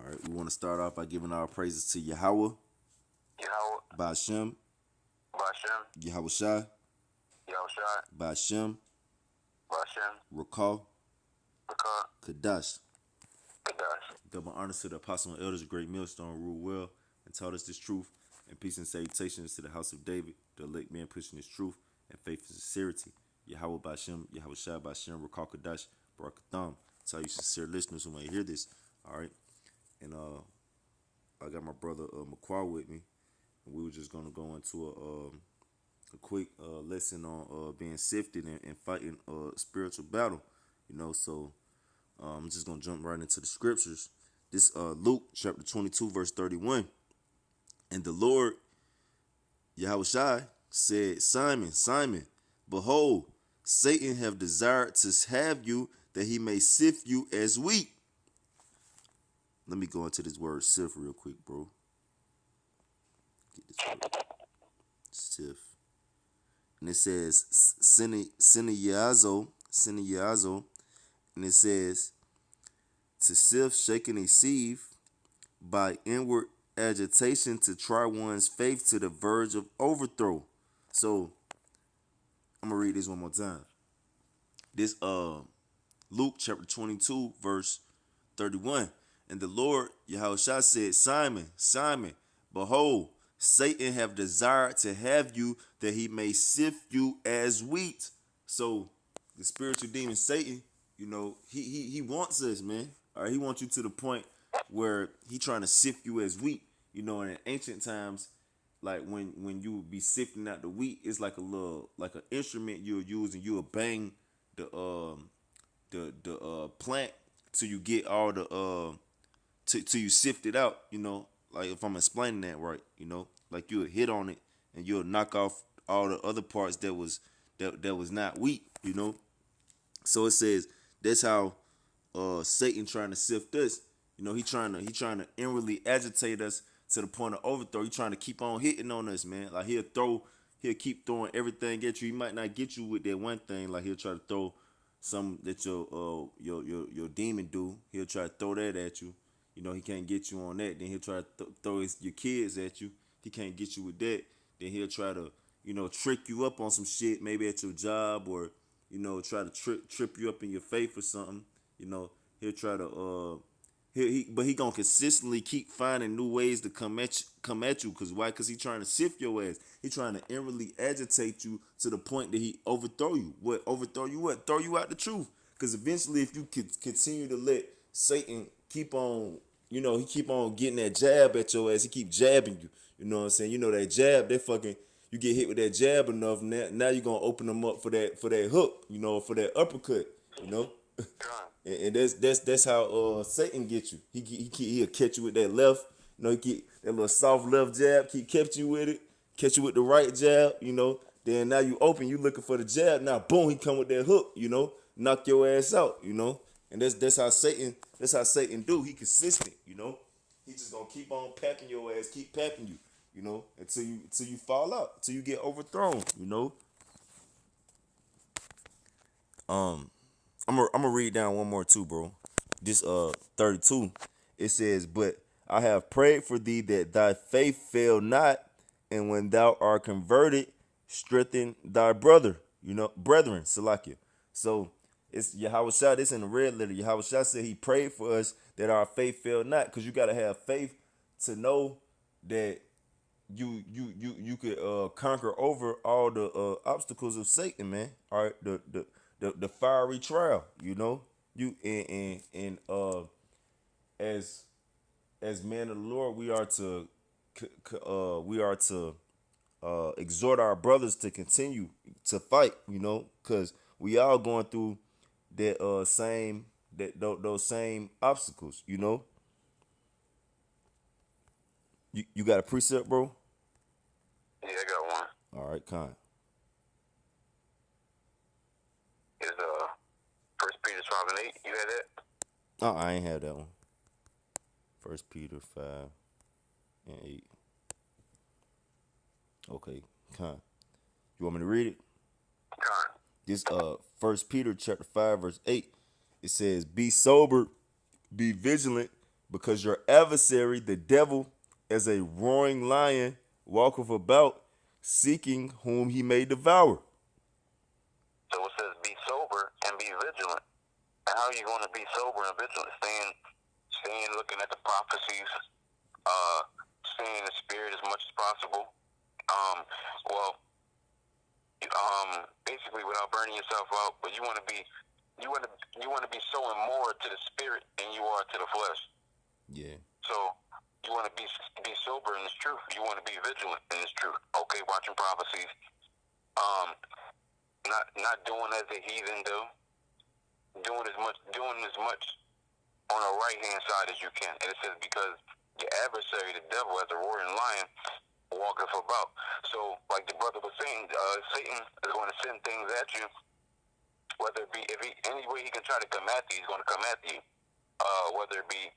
All right, we want to start off by giving our praises to Yahweh, Yahweh, Bashem, Bashem, Yahweh Shai, Yahushua, Bashem, Bashem, Rakal, Bakar, Kadash. Kadash. Double honors to the apostle and elders, great millstone, rule well, and taught us this truth. And peace and salutations to the house of David, the elect man pushing his truth and faith and sincerity. Yahweh Bashem, Yahweh Shai Bashem, Rakal Kadash, Barakatham. Tell you sincere listeners who may hear this. All right. And I got my brother McQuar with me. And we were just gonna go into a quick lesson on being sifted and fighting spiritual battle. So I'm just gonna jump right into the scriptures. This Luke chapter 22 verse 31. And the Lord Yahushua said, Simon, Simon, behold, Satan have desired to have you that he may sift you as wheat. Let me go into this word sift real quick, bro. Get this word. Sift. And it says Sineyazo, and it says to sift, shaking a sieve by inward agitation to try one's faith to the verge of overthrow. So I'm gonna read this one more time. This Luke chapter 22 verse 31. And the Lord Yahushua said, Simon, Simon, behold, Satan have desired to have you that he may sift you as wheat. So the spiritual demon Satan, he wants us, man. All right, he wants you to the point where he trying to sift you as wheat. In ancient times, like when you would be sifting out the wheat, it's like an instrument you'll use, and you'll bang the plant till you get all the till you sift it out. Like if I'm explaining that right, like you'll hit on it and you'll knock off all the other parts that was not wheat. So it says that's how Satan trying to sift us. He trying to inwardly agitate us to the point of overthrow. He trying to keep on hitting on us, man. Like he'll keep throwing everything at you. He might not get you with that one thing. Like he'll try to throw some that your demon do. He'll try to throw that at you. He can't get you on that. Then he'll try to throw your kids at you. He can't get you with that. Then he'll try to trick you up on some shit, maybe at your job, or try to trip you up in your faith or something. He'll try to but he gonna consistently keep finding new ways to come at you. Cause why? Cause he trying to sift your ass. He trying to inwardly agitate you to the point that he overthrow you. What overthrow you? What throw you out the truth? Cause eventually, if you could continue to let Satan keep on, he keep on getting that jab at your ass. He keep jabbing you. You know what I'm saying? That jab, that fucking. You get hit with that jab enough, now you're gonna open them up for that hook, for that uppercut, and that's how Satan gets you. He'll catch you with that left, he get that little soft left jab, keep catch you with it, catch you with the right jab, Then now you open, you looking for the jab. Now boom, he come with that hook, knock your ass out, And that's how Satan do. He consistent, He just gonna keep on packing your ass, keep packing you, until you fall out, till you get overthrown. I'm gonna read down one more too, bro. This 32. It says, "But I have prayed for thee that thy faith fail not, and when thou art converted, strengthen thy brethren." Salakia. So it's Yahweh Shah. This in the red letter. Yahweh Shah said he prayed for us that our faith fail not, because you gotta have faith to know that you could conquer over all the obstacles of Satan, man. All right, the fiery trial, you and as men of the Lord, we are to exhort our brothers to continue to fight, because we all going through those same obstacles, You got a precept, bro? Yeah, I got one. All right, kind. It's 1 Peter 5:8. You had that? Oh, I ain't have that one. 1 Peter 5:8. Okay, kind. You want me to read it? Con. This 1 Peter chapter 5 verse 8. It says, "Be sober, be vigilant, because your adversary, the devil, as a roaring lion, walketh about, seeking whom he may devour. So it says, be sober and be vigilant. And how are you going to be sober and vigilant? Staying looking at the prophecies, staying in the spirit as much as possible. Well, basically without burning yourself out, but you want to be sowing more to the spirit than you are to the flesh. Yeah. So you want to be sober in this truth. You want to be vigilant in this truth. Okay, watching prophecies. Not doing as the heathen do. Doing as much on the right hand side as you can. And it says, because your adversary, the devil, as a roaring lion, walketh about. So, like the brother was saying, Satan is going to send things at you. Whether it be any way he can try to come at you, he's going to come at you. Whether it be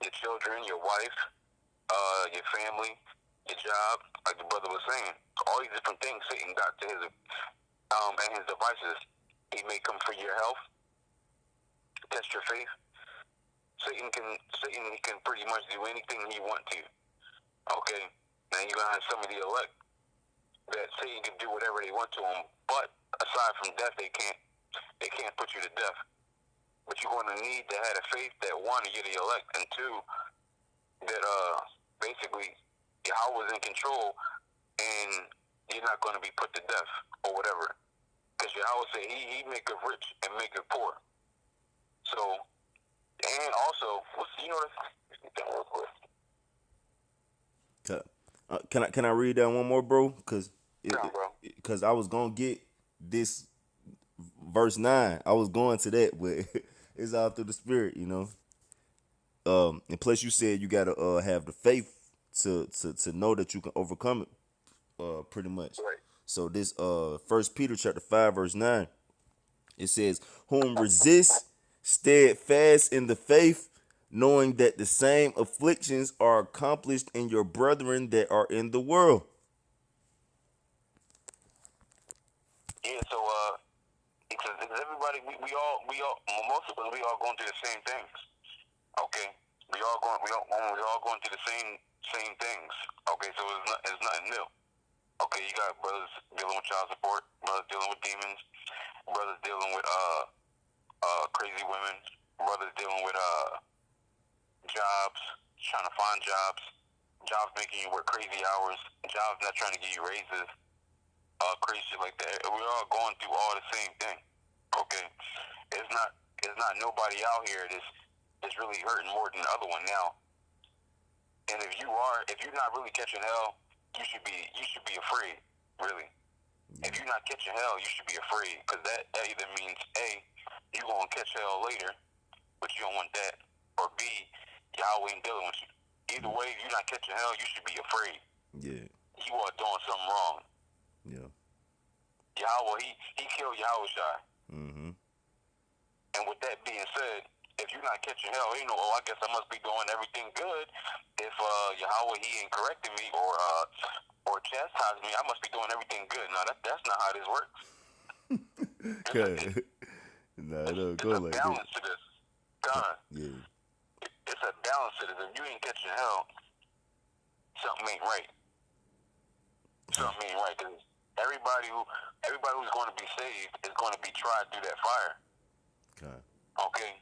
your children, your wife, your family, your job, like the brother was saying, all these different things Satan got to his and his devices. He may come for your health, test your faith. Satan can pretty much do anything he wants to. Okay, now you're gonna have some of the elect that Satan can do whatever they want to them, but aside from death, they can't put you to death. But you're going to need to have a faith that, one, you're the elect, and two, that basically Yahweh's in control and you're not going to be put to death or whatever. Because Yahweh said he maketh rich and maketh poor. So, and also, real quick. Can I read that one more, bro? Because Bro. I was gonna get this verse 9. I was going to that, but it's all through the spirit, you know. And plus, you said you gotta have the faith to know that you can overcome it. Pretty much. Right. So this 1 Peter chapter 5 verse 9, it says, "Whom resist steadfast in the faith, knowing that the same afflictions are accomplished in your brethren that are in the world." Yeah, so because everybody, we all, most of us, we all going through the same things. Okay, we all going through the same things. Okay, so it's nothing new. Okay, you got brothers dealing with child support, brothers dealing with demons, brothers dealing with crazy women, brothers dealing with jobs, trying to find jobs making you work crazy hours, jobs not trying to give you raises, crazy shit like that. We're all going through all the same thing. Okay, it's not nobody out here that's really hurting more than the other one now. And if you're not really catching hell, you should be afraid, really. Yeah. If you're not catching hell, you should be afraid, because that either means A, you're going to catch hell later, but you don't want that, or B, Yahweh ain't dealing with you. Either way, if you're not catching hell, you should be afraid. Yeah. You are doing something wrong. Yeah. Yahweh, he killed Yahushua. Mm-hmm. And with that being said, if you're not catching hell, you know, I guess I must be doing everything good. If Yahweh, he ain't correcting me or chastising me, I must be doing everything good. No, that's not how this works. Go like that. It's a balance to this. God. Yeah. It's a balance to this. If you ain't catching hell, something ain't right. Something ain't right. Because everybody who's going to be saved is going to be tried through that fire. Okay?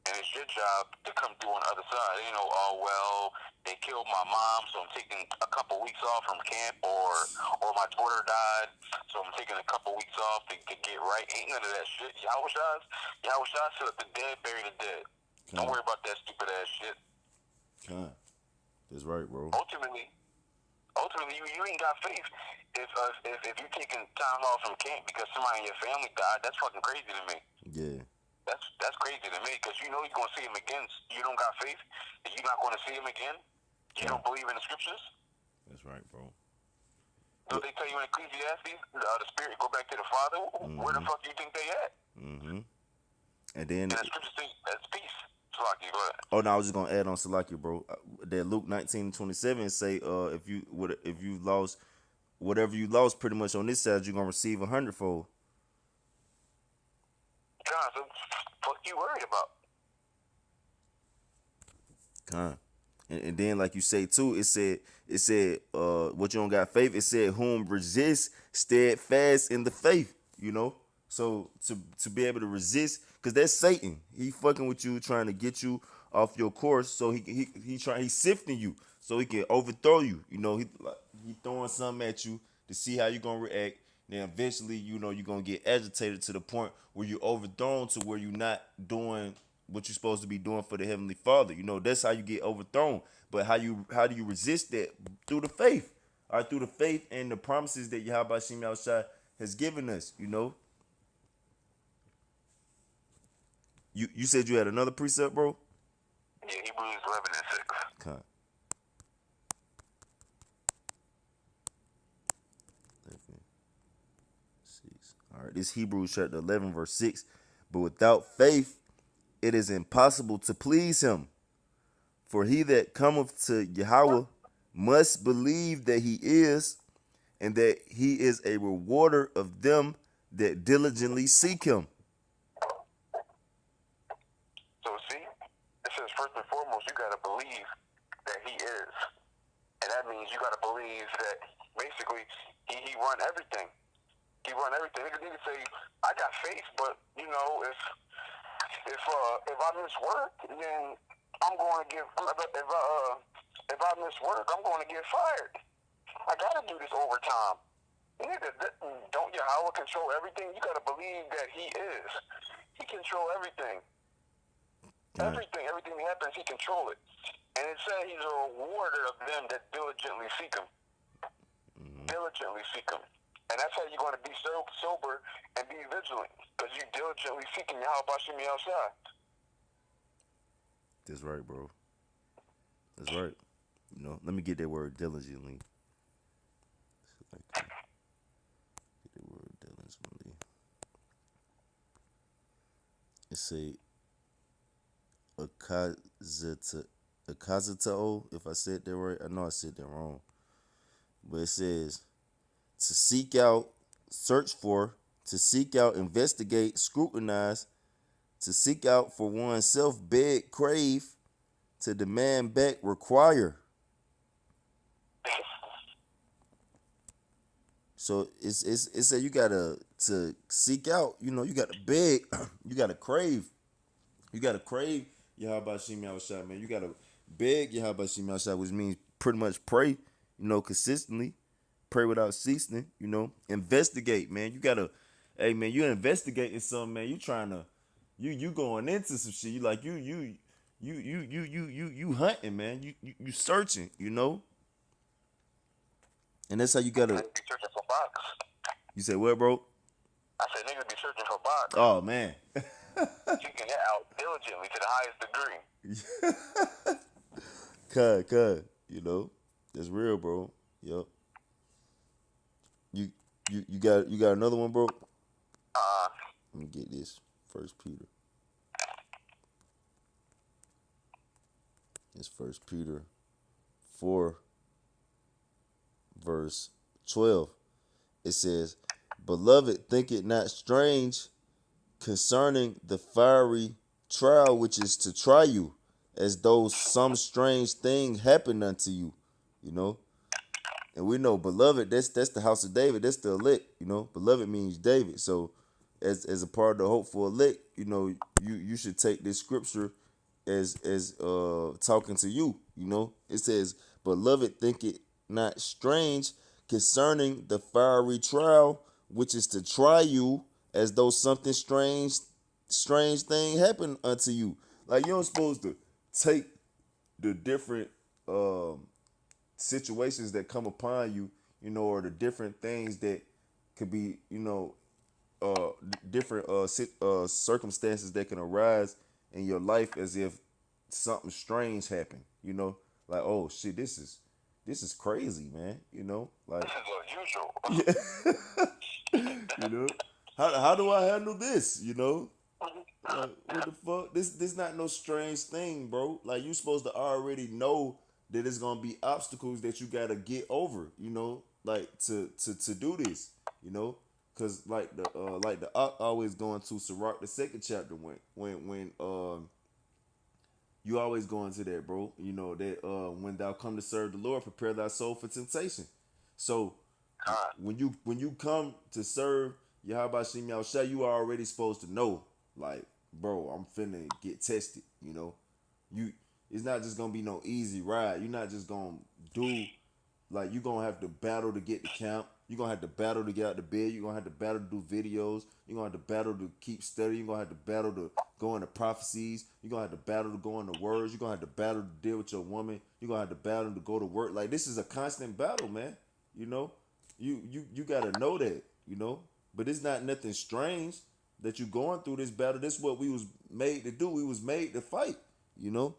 And it's your job to come through on the other side. You know, oh, well, they killed my mom, so I'm taking a couple weeks off from camp, or my daughter died, so I'm taking a couple weeks off to get right. Ain't none of that shit. Yahushua said, "The dead bury the dead." Don't worry about that stupid ass shit. That's right, bro. Ultimately, you ain't got faith if you're taking time off from camp because somebody in your family died. That's fucking crazy to me. Yeah. That's crazy to me, because you know you're going to see him again. You don't got faith that you're not going to see him again. You don't believe in the scriptures. That's right, bro. So they tell you in Ecclesiastes, the spirit go back to the Father. Mm-hmm. Where the fuck do you think they at? Mm-hmm. And then the scriptures say that's peace. Salaki, go ahead. Oh no, I was just gonna add on Salaki, bro. That Luke 19:27 say, if you lost whatever you lost, pretty much on this side, you're gonna receive 100-fold. God, so what you worried about? Con. And then like you say too, it said what you don't got faith, it said whom resist steadfast in the faith, you know? So to be able to resist, because that's Satan. He fucking with you, trying to get you off your course. So he's sifting you so he can overthrow you. You know, he throwing something at you to see how you gonna react. Then eventually, you know, you're gonna get agitated to the point where you're overthrown to where you're not doing what you're supposed to be doing for the Heavenly Father. You know, that's how you get overthrown. But how do you resist that? Through the faith. All right, through the faith and the promises that Yahweh Shem Shai has given us, you know. You said you had another precept, bro? Yeah, Hebrews 11:6. Okay. 6. All right, this Hebrews chapter 11, verse 6. But without faith, it is impossible to please him. For he that cometh to Yahweh must believe that he is, and that he is a rewarder of them that diligently seek him. So see, it says first and foremost, you gotta believe that he is. And that means you gotta believe that basically he run everything. He run everything. Niggas say, I got faith, but you know, if I miss work, then I'm going to get if I miss work, I'm going to get fired. I gotta do this overtime. Nigga, don't Yahweh control everything? You gotta believe that he is. He control everything. Right. Everything that happens, he control it. And it said he's a rewarder of them that diligently seek him. Diligently seek him. And that's how you're going to be sober and be vigilant, because you diligently seeking Yahweh Bashim outside. That's right, bro. That's right. You know, let me get that word diligently. Get that word diligently. It say akazatao, if I said that right. I know I said that wrong. But it says to seek out, search for, to seek out, investigate, scrutinize, to seek out for oneself, beg, crave, to demand back, require. So it said you gotta to seek out, you know, you gotta beg, you gotta crave. You gotta crave Yahweh Shem Shai, man. You gotta beg Yahweh Shem Shai, which means pretty much pray, you know, consistently. Pray without ceasing, you know. Investigate, man. You gotta, hey man, you investigating something, man. You trying to, you going into some shit. You like you hunting, man. You searching, you know. And that's how you gotta. Niggas be searching for box. You say what, bro? I said niggas be searching for box. Oh man. Seeking it out diligently to the highest degree. Cut, you know, that's real, bro. Yep. You got another one, bro? Let me get this. First Peter. It's First Peter 4, verse 12. It says, "Beloved, think it not strange concerning the fiery trial which is to try you, as though some strange thing happened unto you." You know? And we know, beloved, that's the house of David. That's the elect, you know. Beloved means David. So as a part of the hopeful elect, you know, you should take this scripture as talking to you, you know. It says, "Beloved, think it not strange concerning the fiery trial, which is to try you, as though something strange thing happened unto you." Like, you don't supposed to take the different situations that come upon you, you know, or the different things that could be, you know, different circumstances that can arise in your life as if something strange happened, you know, like, oh shit, this is crazy, man, you know, like, This is unusual. you know, how do I handle this, you know? Like, what the fuck? This not no strange thing, bro. Like, you supposed to already know that it's gonna be obstacles that you gotta get over, you know, like to do this, you know, cause like the always going to Sirach the second chapter when You always go into that, bro. You know that when thou come to serve the Lord, prepare thy soul for temptation. So God. when you come to serve Yahweh Shem Yahushua, you are already supposed to know, like, bro, I'm finna get tested. You know, you it's not just gonna be no easy ride. You're not just gonna do like you're gonna have to battle to get to camp. You're gonna have to battle to get out of bed. You're gonna have to battle to do videos. You're gonna have to battle to keep studying. You're gonna have to battle to go into prophecies. You're gonna have to battle to go into words. You're gonna have to battle to deal with your woman. You're gonna have to battle to go to work. Like this is a constant battle, man. You know? You gotta know that, you know. But it's not nothing strange that you going through this battle. This is what we was made to do. We was made to fight, you know.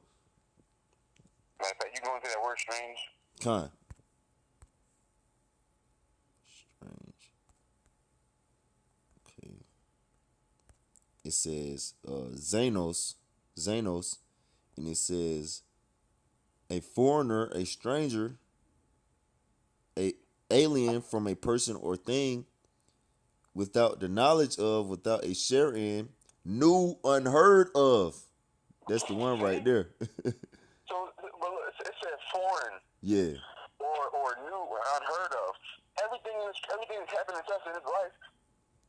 Matter of fact, you going to that word strange? Con. Strange. Okay. It says Xenos, and it says a foreigner, a stranger, a alien from a person or thing without the knowledge of, without a share in, new, unheard of. That's the one right there. So, but it said foreign. Yeah. Or new or unheard of. Everything that's happening to us in his life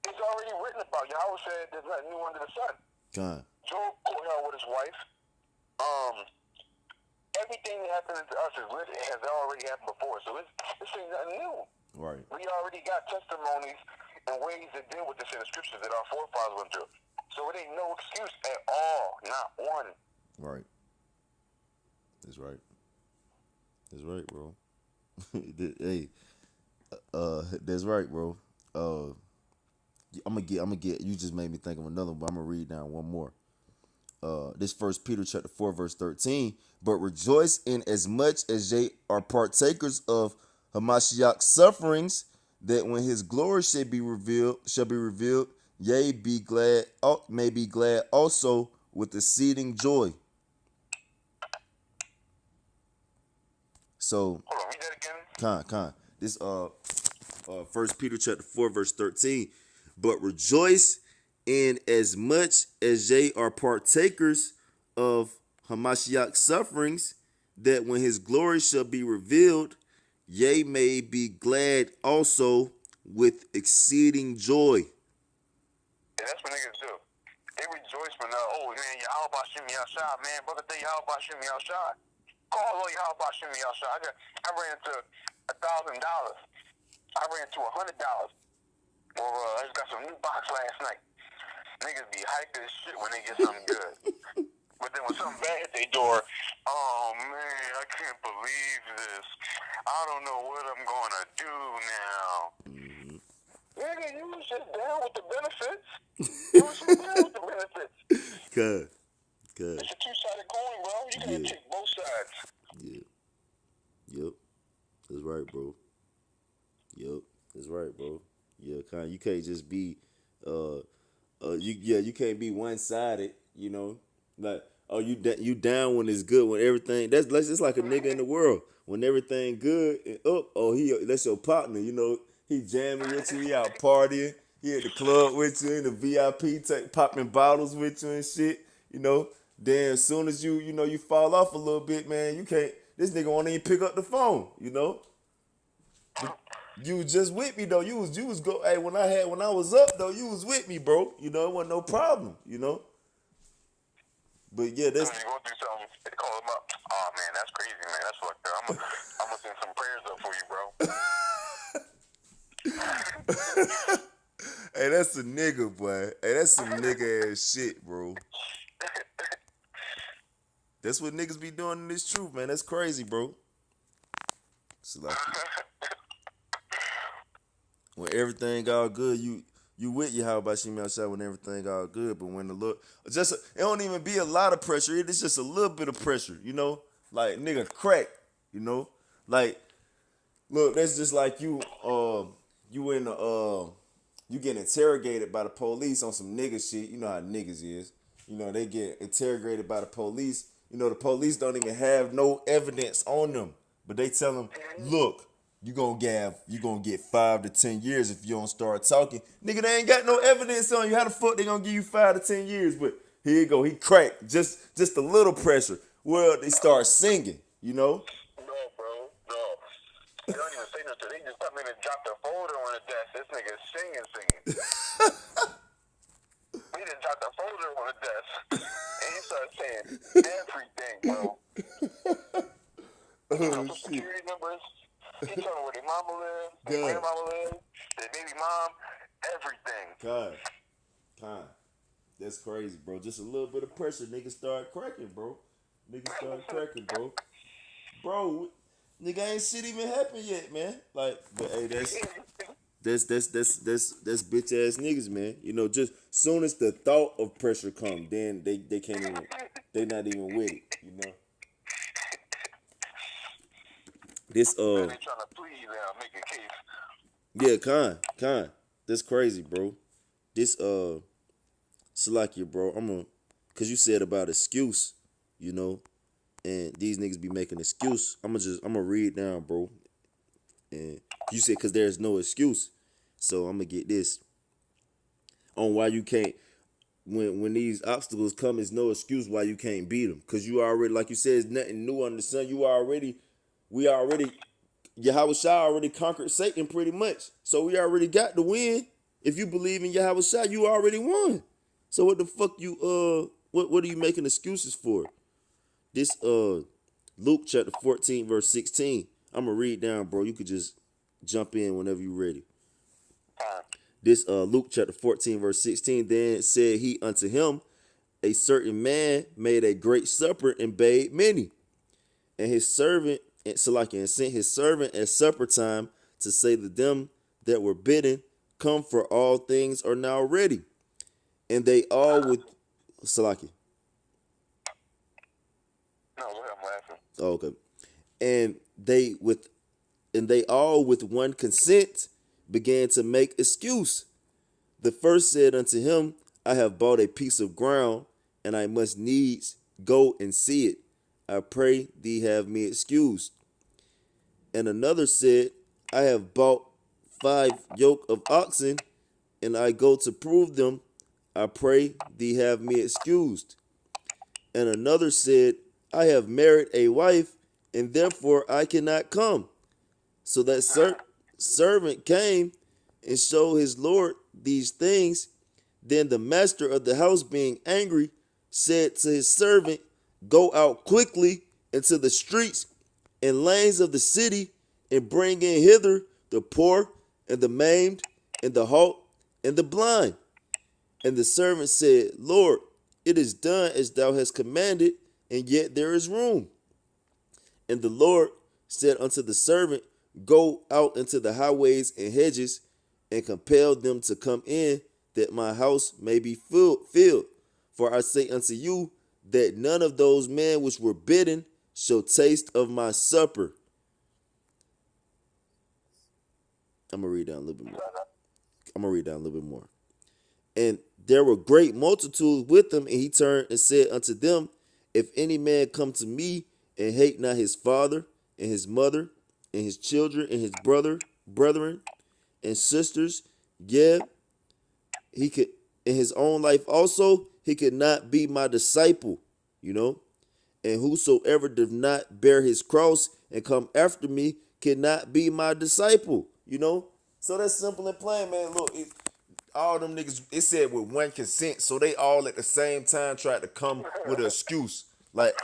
is already written about. Yahweh said there's nothing new under the sun. God. Job caught hell with his wife. Everything that happened to us has already happened before. So this ain't nothing new. Right. We already got testimonies and ways to deal with this in the scriptures that our forefathers went through. So it ain't no excuse at all. Not one. Right. That's right. That's right, bro. Hey, that's right, bro. I'm gonna get. You just made me think of another one, but I'm gonna read down one more. This First Peter chapter 4 verse 13. But rejoice in as much as ye are partakers of Hamashiach's sufferings, that when his glory shall be revealed, yea, may be glad also with exceeding joy. So, Hold on, read that again. This First Peter chapter 4 verse 13. But rejoice in as much as ye are partakers of Hamashiach's sufferings, that when his glory shall be revealed, ye may be glad also with exceeding joy. Yeah, that's what niggas do. They rejoice when, oh man, Yahweh Bashem Yahshua, man, brother day Yahweh Bashem Yahshua. Call Lord Yahweh Bashem Yahshua. I ran into $1,000. I ran into $100. Or I just got some new box last night. Niggas be hyped as shit when they get something good. But then when something bad hit their door, oh man, I can't believe this. I don't know what I'm gonna do now. Nigga, you was just down with the benefits. You was just down with the benefits. Good. It's a two-sided coin, bro. You gotta take both sides. Yeah. Yep. That's right, bro. Yep. That's right, bro. Yeah, you can't just be you can't be one-sided, you know. Like, oh, you down when it's good, when everything that's just like a nigga in the world. When everything good and up, that's your partner, you know. He jamming with you, he out partying, he at the club with you, in the VIP, popping bottles with you and shit, you know. Then as soon as you fall off a little bit, man, you can't. This nigga won't even pick up the phone, you know. But you was just with me though. You was go. Hey, when I was up though, you was with me, bro. You know, it wasn't no problem, you know. But yeah, that's. You go through something, they call him up. Oh man, that's crazy, man. That's fucked up. I'm gonna send some prayers up for you, bro. Hey, that's a nigga, boy. Hey, that's some nigga ass shit, bro. That's what niggas be doing in this truth, man. That's crazy, bro. It's like when everything all good, you with you how about Shem outside when everything all good, but when the look it don't even be a lot of pressure. It's just a little bit of pressure, you know? Like nigga crack, you know? Like look, that's just like you get interrogated by the police on some nigga shit. You know how niggas is. You know, they get interrogated by the police. You know, the police don't even have no evidence on them. But they tell them, look, you gonna get 5 to 10 years if you don't start talking. Nigga, they ain't got no evidence on you. How the fuck they gonna give you 5 to 10 years? But here you go, he cracked. Just a little pressure. Well, they start singing, you know. No, bro, no. They don't even say nothing. They just come in and drop the folder on the desk. This nigga singing. He just dropped the folder on the desk. And he started saying everything, bro. Oh Social shit. security numbers. He told them where their mama lives, God. their grandmama lives, their baby mom, everything. God. That's crazy, bro. Just a little bit of pressure, niggas start cracking, bro. Niggas start cracking, bro. Bro, nigga ain't shit even happened yet, man. Like, but hey, that's bitch ass niggas, man. You know, just soon as the thought of pressure come, then they can't even, they not even with it, you know. This Now they trying to please now, make a case. yeah, kind. That's crazy, bro. This Salakia, bro. Cause you said about excuse, you know, and these niggas be making excuse. I'm gonna read down, bro. And you said cause there's no excuse, so I'm gonna get this on why you can't. When these obstacles come, it's no excuse why you can't beat them. Cause you already, like you said, it's nothing new under the sun. Yahweh Shah already conquered Satan pretty much. So we already got the win. If you believe in Yahweh Shah, you already won. So what the fuck you what are you making excuses for? This Luke chapter 14 verse 16. I'm gonna read down, bro. You could just jump in whenever you're ready. This Luke chapter 14 verse 16. Then said he unto him, a certain man made a great supper and bade many, and his servant and sent his servant at supper time to say to them that were bidden, come, for all things are now ready. And they all with Salaki. No, go ahead, I'm laughing. Oh, okay. And they all with one consent began to make excuse. The first said unto him, I have bought a piece of ground, and I must needs go and see it. I pray thee have me excused. And another said, I have bought 5 yoke of oxen, and I go to prove them. I pray thee have me excused. And another said, I have married a wife, and therefore I cannot come. So that servant came and showed his lord these things. Then the master of the house, being angry, said to his servant, go out quickly into the streets and lanes of the city, and bring in hither the poor and the maimed and the halt and the blind. And the servant said, Lord, it is done as thou hast commanded, and yet there is room. And the Lord said unto the servant, go out into the highways and hedges, and compel them to come in, that my house may be filled. For I say unto you, that none of those men which were bidden shall taste of my supper. I'm going to read down a little bit more. And there were great multitudes with him, and he turned and said unto them, if any man come to me and hate not his father and his mother and his children and his brethren and sisters, yeah, he could, in his own life also, he could not be my disciple, you know. And whosoever does not bear his cross and come after me cannot be my disciple, you know. So that's simple and plain, man. Look, all them niggas, it said with one consent, so they all at the same time tried to come with an excuse. Like,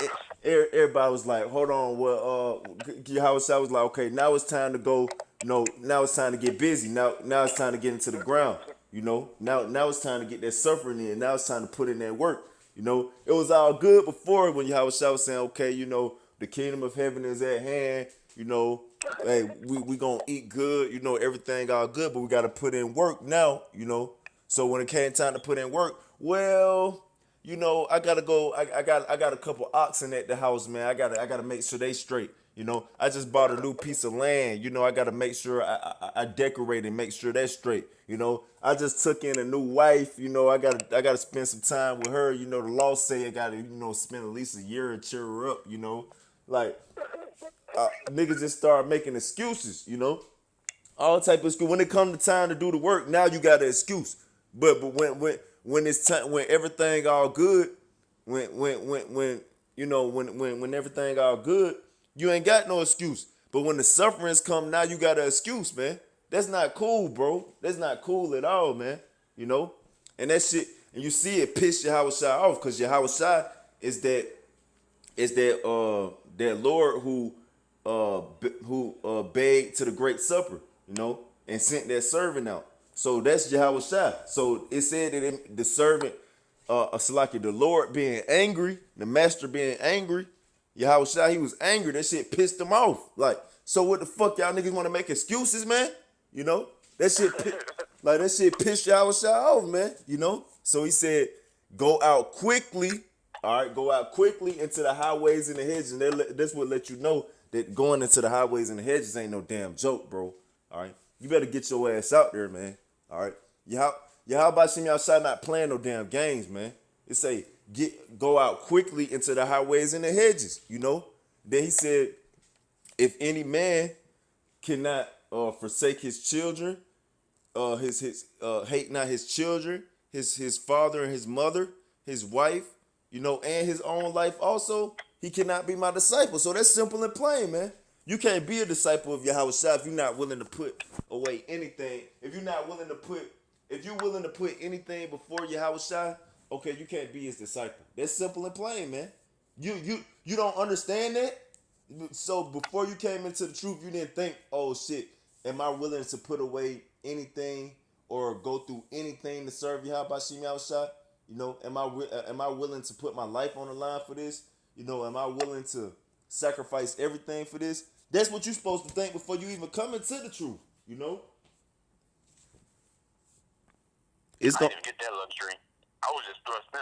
everybody was like, hold on, well, Yahweh Shai was like, okay, now it's time to go, now it's time to get busy. Now it's time to get into the ground, you know. Now it's time to get that suffering in. Now it's time to put in that work, you know. It was all good before when Yahweh Shai was saying, okay, you know, the kingdom of heaven is at hand, you know. Hey, we gonna eat good, you know, everything all good, but we gotta put in work now, you know. So when it came time to put in work, well, you know, I gotta go. I got a couple oxen at the house, man. I gotta make sure they straight. You know, I just bought a new piece of land. You know, I gotta make sure I decorate and make sure that's straight. You know, I just took in a new wife. You know, I gotta spend some time with her. You know, the law say I gotta, you know, spend at least a year and cheer her up. You know, like niggas just start making excuses. You know, all type of excuse. When it come to time to do the work, now you got an excuse. But when it's time, when everything all good, when you know, when everything all good, you ain't got no excuse. But when the sufferings come, now you got an excuse, man. That's not cool, bro. That's not cool at all, man. You know? And that shit, and you see it piss Yahweh Shai off, because Yahweh Shai is that Lord who begged to the great supper, you know, and sent that servant out. So that's Yahweh Shai. So it said that the servant, Salaki, the Lord being angry, the master being angry, Yahweh Shai, he was angry. That shit pissed him off. Like, so what the fuck y'all niggas want to make excuses, man? You know? That shit pissed Yahweh Shai off, man. You know? So he said, go out quickly. All right, go out quickly into the highways and the hedges. And that's what let you know that going into the highways and the hedges ain't no damn joke, bro. All right? You better get your ass out there, man. All right? Yahweh Shem Yahshai not playing no damn games, man. It say, go out quickly into the highways and the hedges, you know? Then he said, if any man cannot forsake his children, hate not his children, his father and his mother, his wife, you know, and his own life also, he cannot be my disciple. So that's simple and plain, man. You can't be a disciple of Yahweh Shai if you're not willing to put away anything. If you're willing to put anything before Yahweh Shai, okay, you can't be his disciple. That's simple and plain, man. You don't understand that? So before you came into the truth, you didn't think, oh shit, am I willing to put away anything or go through anything to serve Yahweh Shem Yahshai? You know, am I willing to put my life on the line for this? You know, am I willing to sacrifice everything for this? That's what you're supposed to think before you even come into the truth, you know? I didn't get that luxury. I was just thrust in.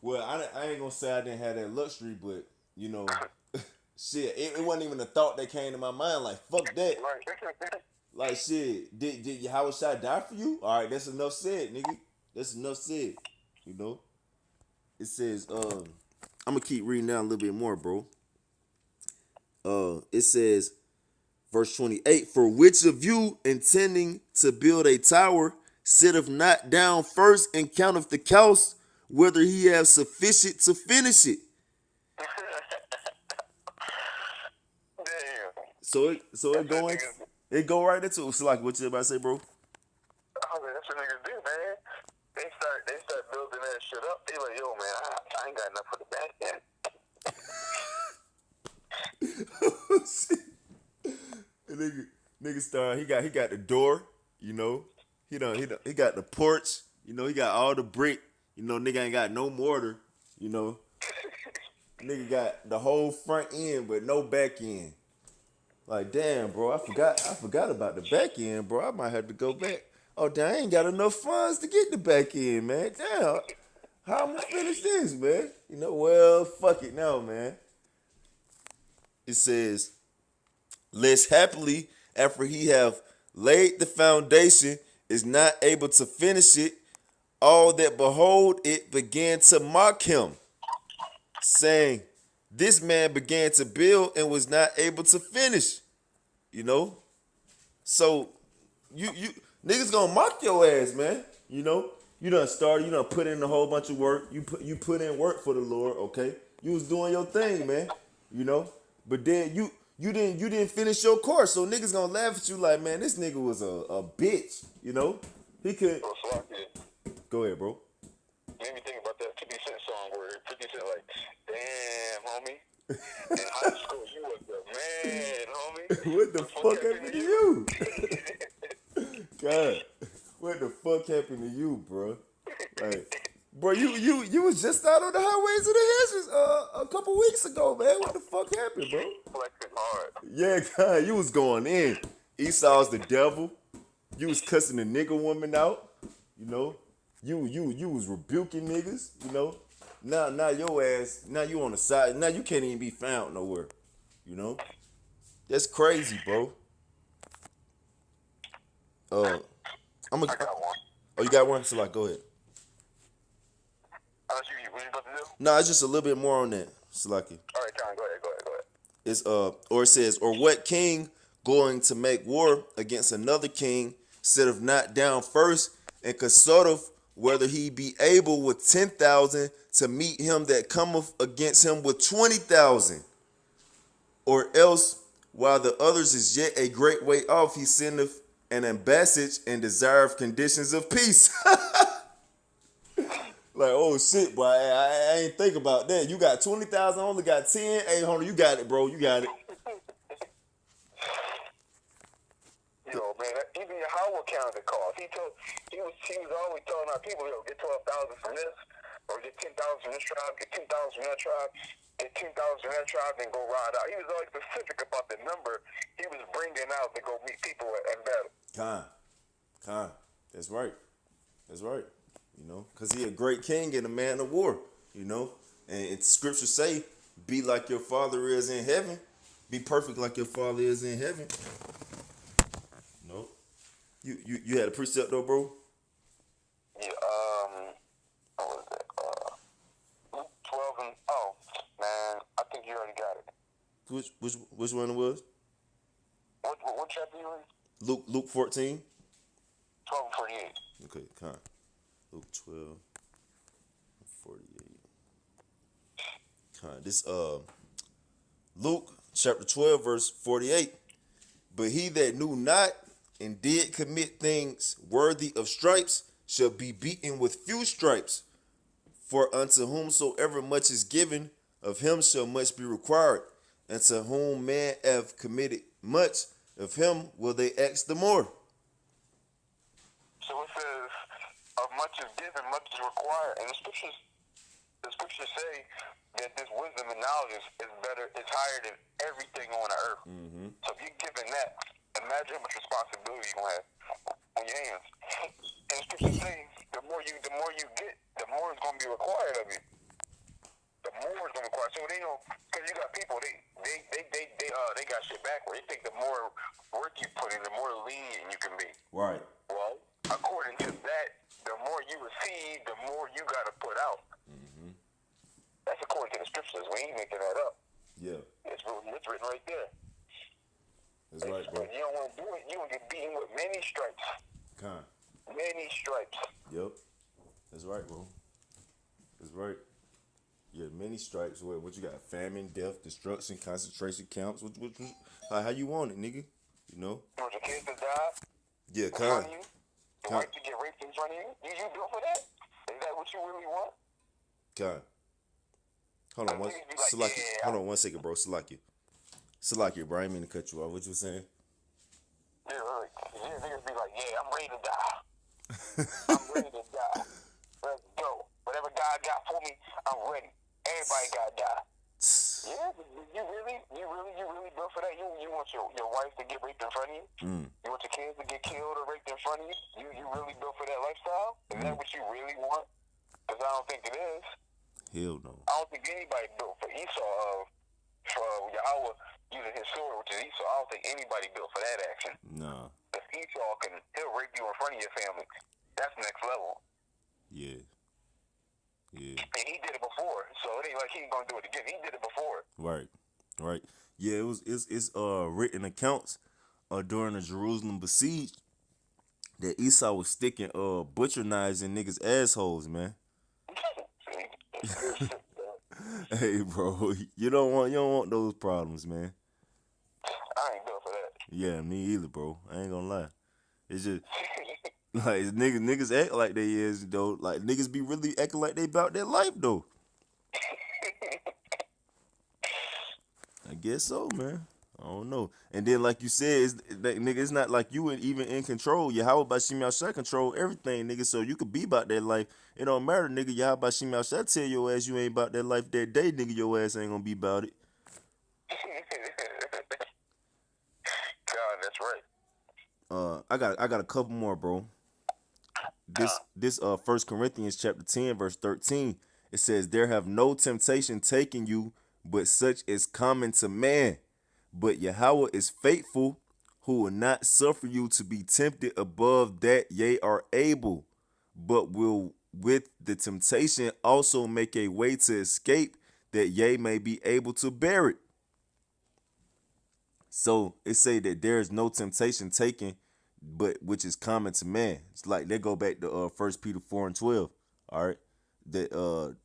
Well, I ain't gonna say I didn't have that luxury, but, you know, shit, it wasn't even a thought that came to my mind. Like, fuck that. Like, shit, did Yahweh Shai die for you? All right, that's enough said, nigga. That's enough said, you know? It says, I'm gonna keep reading down a little bit more, bro. It says, verse 28, for which of you intending to build a tower sitteth not down first and counteth the cost, whether he have sufficient to finish it? Damn. So it go right into it. So like, what you about to say, bro? Oh, man, that's what niggas do, man. They start building that shit up. They like, yo, man, I ain't got enough for the back end. Oh, shit. The nigga star, he got the door, you know. He got the porch, you know, he got all the brick, you know, nigga ain't got no mortar, you know. Nigga got the whole front end but no back end. Like, damn, bro, I forgot about the back end, bro. I might have to go back. Oh, damn, I ain't got enough funds to get the back end, man. Damn, how I'm gonna finish this, man? You know, well, fuck it now, man. It says, lest happily, after he have laid the foundation, is not able to finish it, all that behold it began to mock him, saying, this man began to build and was not able to finish. You know? So you niggas gonna mock your ass, man. You know? You done started, you done put in a whole bunch of work. You put in work for the Lord, okay? You was doing your thing, man. You know? But then you didn't finish your course. So niggas gonna laugh at you like, man, this nigga was a bitch, you know? He could. Go ahead, bro. Made me think about that 50 Cent song where 50 Cent like, damn, homie. In high school, you was the man, homie. What the fuck happened to you? God, what the fuck happened to you, bro? Like, bro, you was just out on the highways of the hedges a couple weeks ago, man. What the fuck happened, bro? Flexing hard. Yeah, God, you was going in. Esau's the devil. You was cussing the nigga woman out, you know. You was rebuking niggas, you know. Now your ass, now you on the side. Now you can't even be found nowhere, you know. That's crazy, bro. I got one. Oh, you got one? So like, go ahead. What you about to do? No, it's just a little bit more on that. Salaki. All right, John, go ahead. It's or it says, or what king going to make war against another king sitteth not down first and consulteth whether he be able with 10,000 to meet him that cometh against him with 20,000. Or else, while the others is yet a great way off, he sendeth an ambassage and desireth conditions of peace. Like, oh shit, boy, I ain't think about that. You got 20,000, I only got 10. Hey, Hunter, you got it, bro. You got it. Yo, man, even Yahweh counted the cost. He was always telling our people, yo, get 12,000 from this, or get 10,000 from this tribe, get 10,000 from that tribe, get 10,000 from that tribe, and go ride out. He was always specific about the number he was bringing out to go meet people at battle. Khan. That's right. That's right. You know, because he a great king and a man of war, you know. And it's scripture say, be like your father is in heaven. Be perfect like your father is in heaven. No. You had a precept though, bro? Yeah, what was that? Luke 12 and, oh, man, I think you already got it. Which one it was? What chapter you in? Luke 14. 12 and 48. Okay, Khan. Luke 12, 48. This Luke chapter 12, verse 48. But he that knew not and did commit things worthy of stripes shall be beaten with few stripes. For unto whomsoever much is given, of him shall much be required. And to whom man hath committed much, of him will they ask the more. So it says, of much is given, much is required. And the scriptures say that this wisdom and knowledge is better, is higher than everything on the earth. Mm-hmm. So if you're given that, imagine how much responsibility you're going to have on your hands. And the scriptures say, the more you get, the more is going to be required of you. The more is going to be required. So they know, because you got people, they got shit backward. They think the more work you put in, the more lenient you can be. Right. Well, according to that, the more you receive, the more you got to put out. Mm-hmm. That's according to the scriptures. We ain't making that up. Yeah. It's written right there. That's right, bro. You don't want to do it, you will get beaten with many stripes. Khan. Many stripes. Yep. That's right, bro. That's right. Yeah, many stripes. What you got? Famine, death, destruction, concentration camps. How you want it, nigga? You know? You want your kids to die? Yeah, in front of you? The wife to get raped in front of you? You built for that? Is that what you really want? Khan. Hold on, hold on 1 second, bro. Salakia, bro. I ain't mean to cut you off. What you saying? Yeah, really. Yeah, niggas be like, yeah, I'm ready to die. I'm ready to die. Let's go. Whatever God got for me, I'm ready. Everybody got to die. Yeah, you really built for that? You want your wife to get raped in front of you? You want your kids to get killed or raped in front of you? You really built for that lifestyle? Is that what you really want? Because I don't think it is. Hell no. I don't think anybody built for Esau for Yahweh using his sword, which is Esau. I don't think anybody built for that action. Nah. If Esau he'll rape you in front of your family. That's next level. Yeah. Yeah. And he did it before, so it ain't like he ain't gonna do it again. He did it before. Right. Yeah, it's written accounts during the Jerusalem besiege that Esau was sticking butcher knives in niggas' assholes, man. Hey, bro, you don't want those problems, man. I ain't built for that. Yeah, me either, bro. I ain't gonna lie. It's just like niggas act like they is though. Like niggas be really acting like they about their life though. I guess so, man. I don't know. And then, like you said, it's not like you were even in control. Yahweh Bashim Yahshua control everything, nigga. So you could be about that life. It don't matter, nigga. Yahweh Bashim Yahshua tell your ass you ain't about that life that day, nigga. Your ass ain't gonna be about it. God, that's right. I got a couple more, bro. This 1 Corinthians chapter 10, verse 13. It says, there have no temptation taken you, but such is common to man. But Yahweh is faithful, who will not suffer you to be tempted above that ye are able, but will with the temptation also make a way to escape, that ye may be able to bear it. So it say that there is no temptation taken but which is common to man. It's like they go back to 1 Peter 4:12. All right, that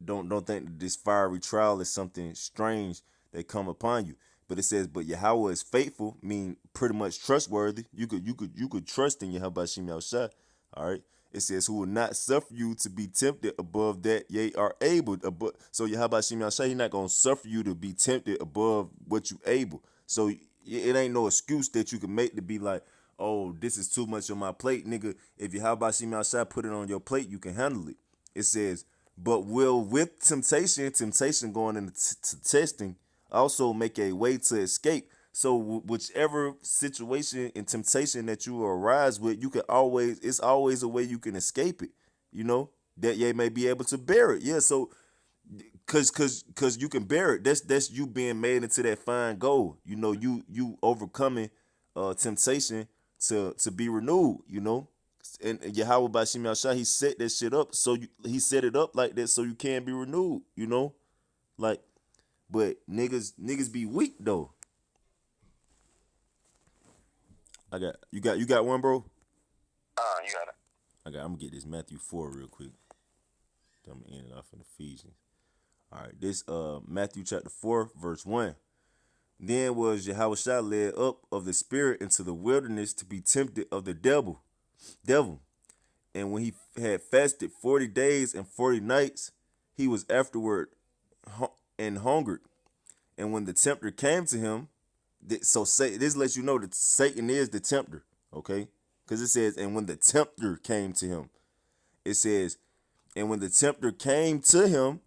don't think that this fiery trial is something strange that come upon you. But it says, but Yahweh is faithful, mean pretty much trustworthy. You could trust in Yahweh Shem Yahushua. All right. It says, who will not suffer you to be tempted above that ye are able. So Yahweh Shem Yahushua, he not gonna suffer you to be tempted above what you able. So it ain't no excuse that you can make to be like, oh, this is too much on my plate, nigga. If Yahweh Shem Yahushua put it on your plate, you can handle it. It says, but will with temptation going into testing, also make a way to escape. So whichever situation and temptation that you arise with, you can always, it's always a way you can escape it, you know, that ye may be able to bear it. Yeah, so cause you can bear it. That's you being made into that fine gold. You know, you overcoming temptation to be renewed, you know. And Yahweh Bashim Yahshua, he set that shit up he set it up like that so you can be renewed, you know? Like, but niggas be weak though. You got one, bro? You got it. I'm gonna get this Matthew 4 real quick. Then I'm gonna end it off in Ephesians. All right, this Matthew chapter 4, verse 1. Then was Yahushua led up of the spirit into the wilderness to be tempted of the devil. And when he had fasted 40 days and 40 nights, he was afterward and hungered. And when the tempter came to him, so say this lets you know that Satan is the tempter, okay? Because it says, and when the tempter came to him, it says, and when the tempter came to him,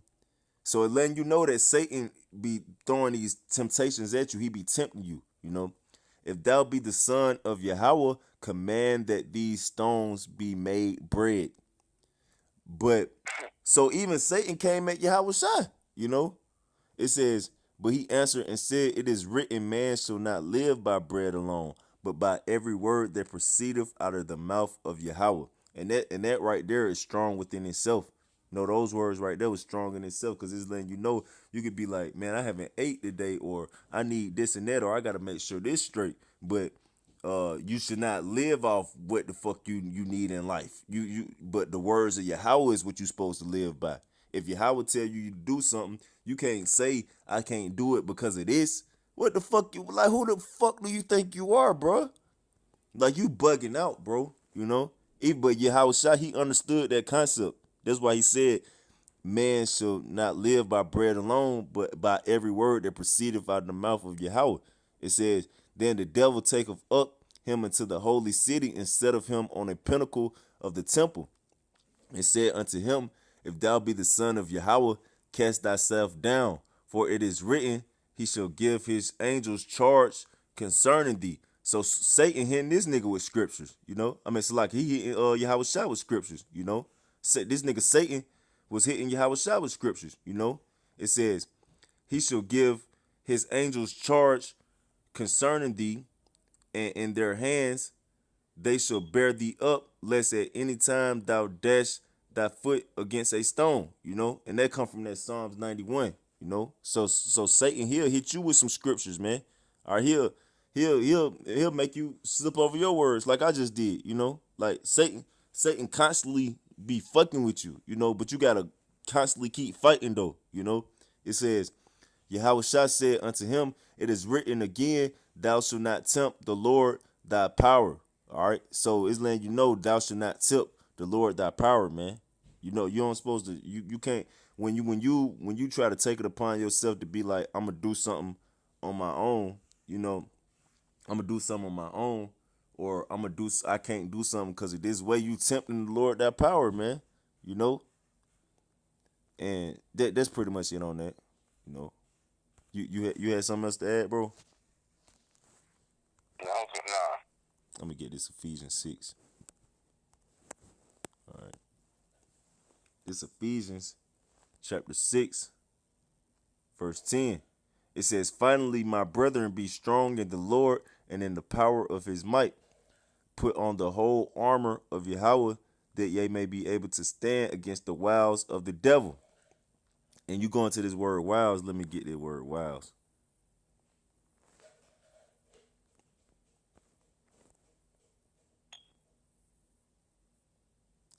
so it letting you know that Satan be throwing these temptations at you. He be tempting you, you know. If thou be the son of Yahweh, command that these stones be made bread. But so even Satan came at Yahushua, you know. It says, but he answered and said, it is written, man shall not live by bread alone, but by every word that proceedeth out of the mouth of Yahweh. And that right there is strong within itself. No, those words right there was strong in itself, because it's letting you know you could be like, man, I haven't ate today, or I need this and that, or I got to make sure this straight. But you should not live off what the fuck you need in life. But the words of Yahweh is what you're supposed to live by. If Yahweh tell you to do something, you can't say I can't do it because of this. What the fuck you like? Who the fuck do you think you are, bro? Like, you bugging out, bro. You know. But Yahweh, he understood that concept. That's why he said, man shall not live by bread alone, but by every word that proceedeth out of the mouth of Yahweh. It says, then the devil taketh up him into the holy city and setteth him on a pinnacle of the temple, and said unto him, if thou be the son of Yahweh, cast thyself down, for it is written, he shall give his angels charge concerning thee. So Satan hitting this nigga with scriptures, you know. I mean, it's like he hitting Yahushua with scriptures, you know. This nigga Satan was hitting Yahushua with scriptures, you know. It says, he shall give his angels charge concerning thee, and in their hands they shall bear thee up, lest at any time thou dash thy foot against a stone, you know. And that come from that Psalms 91, you know. So Satan, he'll hit you with some scriptures, man. Or he'll make you slip over your words like I just did, you know. Like Satan constantly be fucking with you, you know, but you gotta constantly keep fighting though, you know. It says, Yahushua said unto him, it is written again, thou shalt not tempt the Lord thy power. All right. So it's letting you know thou shalt not tempt the Lord thy power, man. You know, you don't supposed to, you can't, when you try to take it upon yourself to be like, I'm gonna do something on my own, you know, I'm gonna do something on my own, or I can't do something because of this way, you tempting the Lord that power, man, you know. And that's pretty much it on that, you know. You had something else to add, bro? Nah. Let me get this Ephesians 6. All right. This Ephesians chapter 6, verse 10. It says, finally, my brethren, be strong in the Lord and in the power of his might. Put on the whole armor of Yahweh, that ye may be able to stand against the wiles of the devil. And you go into this word wiles, let me get that word wiles.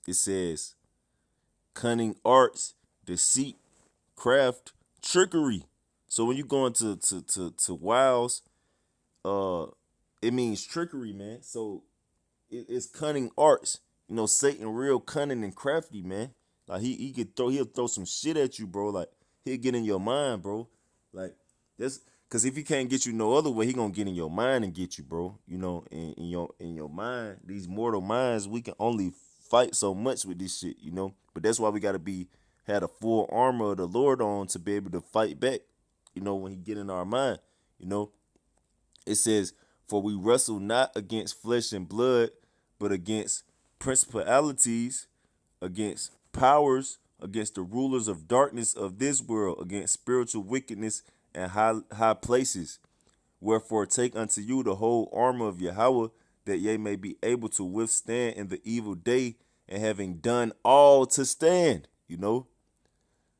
it says cunning arts, deceit, craft, trickery. So when you go into to wiles, it means trickery, man. So it's cunning arts. You know, Satan real cunning and crafty, man. Like he'll throw some shit at you, bro. Like he'll get in your mind, bro. Like that's because if he can't get you no other way, he gonna get in your mind and get you, bro. You know, in your mind, these mortal minds, we can only fight so much with this shit, you know. But that's why we gotta had a full armor of the Lord on to be able to fight back. You know, when he get in our mind, you know, it says, "For we wrestle not against flesh and blood, but against principalities, against powers, against the rulers of darkness of this world, against spiritual wickedness and high places. Wherefore take unto you the whole armor of Yahweh, that ye may be able to withstand in the evil day, and having done all to stand." You know,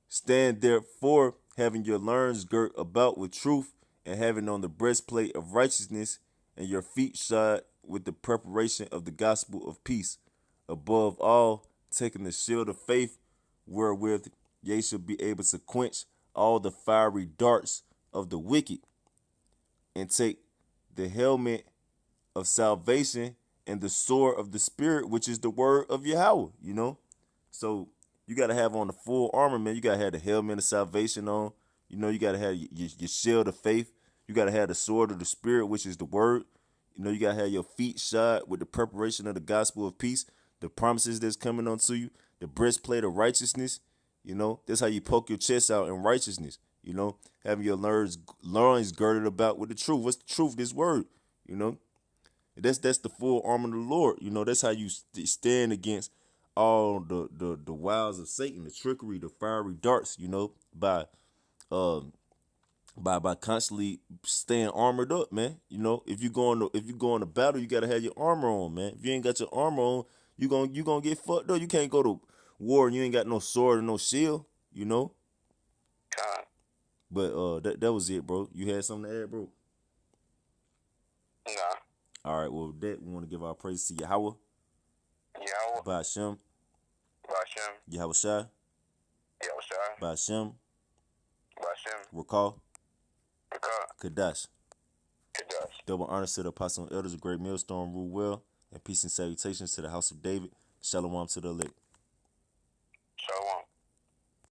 stand therefore, having your loins girt about with truth, and having on the breastplate of righteousness, and your feet shod with the preparation of the gospel of peace. Above all, taking the shield of faith, wherewith ye shall be able to quench all the fiery darts of the wicked, and take the helmet of salvation and the sword of the spirit, which is the word of Yahweh, you know? So you got to have on the full armor, man. You got to have the helmet of salvation on. You know, you got to have your shield of faith. You got to have the sword of the spirit, which is the word. You know, you got to have your feet shod with the preparation of the gospel of peace, the promises that's coming onto you, the breastplate of righteousness. You know, that's how you poke your chest out in righteousness. You know, having your loins girded about with the truth. What's the truth? This word. You know, that's the full armor of the Lord. You know, that's how you stand against all the wiles of Satan, the trickery, the fiery darts. You know, by constantly staying armored up, man. You know, if you go on to battle, you gotta have your armor on, man. If you ain't got your armor on, you gonna get fucked up. You can't go to war and you ain't got no sword or no shield. You know. God. But that was it, bro. You had something to add, bro? Nah. All right. Well, with that we want to give our praise to Yahweh, Yahweh. Ba'ashem, Bashem. Yahweh Shai, Yahushua. Ba'ashem, Bashem. Rakal, Rakah. Kadash. Kadash. Double honors to the apostle and elders of Great Millstone, rule well, and peace and salutations to the house of David. Shalom to the elect.